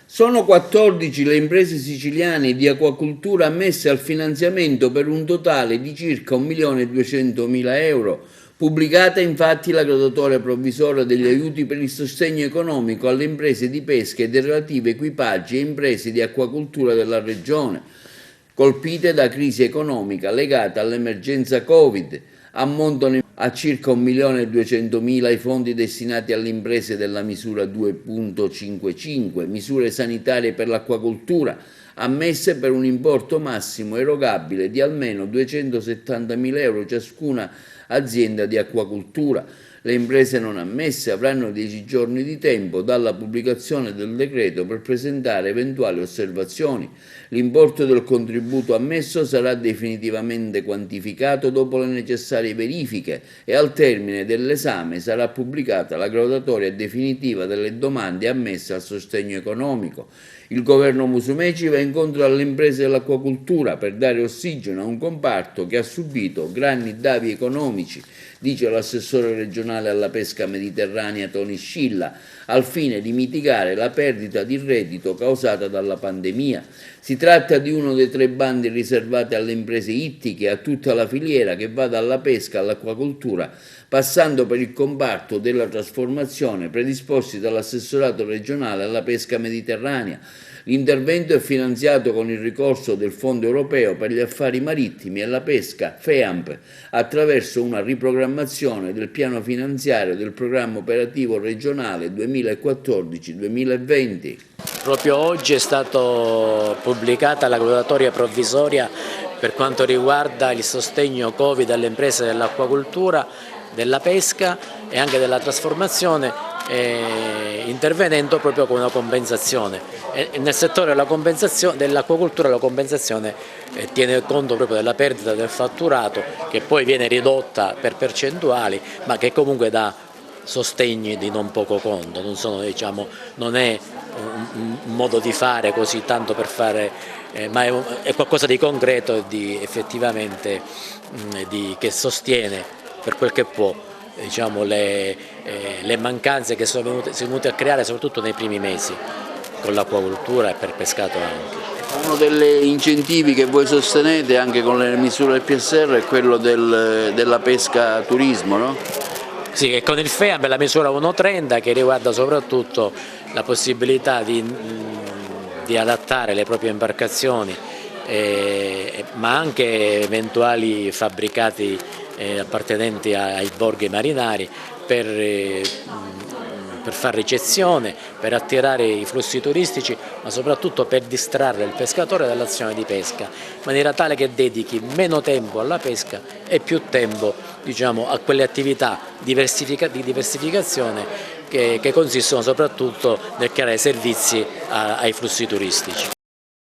Sono 14 le imprese siciliane di acquacoltura ammesse al finanziamento per un totale di circa 1.200.000 euro. Pubblicata infatti la graduatoria provvisoria degli aiuti per il sostegno economico alle imprese di pesca e dei relativi equipaggi e imprese di acquacoltura della regione, colpite da crisi economica legata all'emergenza Covid. Ammontano a circa 1.200.000 i fondi destinati alle imprese della misura 2.55, misure sanitarie per l'acquacoltura, ammesse per un importo massimo erogabile di almeno 270.000 euro ciascuna azienda di acquacoltura. Le imprese non ammesse avranno 10 giorni di tempo dalla pubblicazione del decreto per presentare eventuali osservazioni. L'importo del contributo ammesso sarà definitivamente quantificato dopo le necessarie verifiche e al termine dell'esame sarà pubblicata la graduatoria definitiva delle domande ammesse al sostegno economico. Il governo Musumeci va incontro alle imprese dell'acquacoltura per dare ossigeno a un comparto che ha subito grandi davi economici, dice l'assessore regionale alla pesca mediterranea Toni Scilla, al fine di mitigare la perdita di reddito causata dalla pandemia. Si tratta di uno dei 3 bandi riservati alle imprese ittiche e a tutta la filiera che va dalla pesca all'acquacoltura, passando per il comparto della trasformazione predisposti dall'assessorato regionale alla pesca mediterranea. L'intervento è finanziato con il ricorso del Fondo europeo per gli affari marittimi e la pesca FEAMP attraverso una riprogrammazione del piano finanziario del programma operativo regionale 2014-2020. Proprio oggi è stata pubblicata la graduatoria provvisoria per quanto riguarda il sostegno Covid alle imprese dell'acquacoltura, della pesca e anche della trasformazione, intervenendo proprio con una compensazione. E nel settore dell'acquacoltura la compensazione tiene conto proprio della perdita del fatturato, che poi viene ridotta per percentuali, ma che comunque dà sostegni di non poco conto. Non è un modo di fare così tanto per fare, ma è qualcosa di concreto e effettivamente che sostiene per quel che può le mancanze che sono venute a creare soprattutto nei primi mesi con l'acquacoltura e per pescato anche. Uno degli incentivi che voi sostenete anche con le misure del PSR è quello della pesca turismo, no? Sì, e con il FEAMP la misura 1.30 che riguarda soprattutto la possibilità di adattare le proprie imbarcazioni, ma anche eventuali fabbricati appartenenti ai borghi marinari per fare ricezione, per attirare i flussi turistici, ma soprattutto per distrarre il pescatore dall'azione di pesca, in maniera tale che dedichi meno tempo alla pesca e più tempo a quelle attività di diversificazione che consistono soprattutto nel creare servizi ai flussi turistici.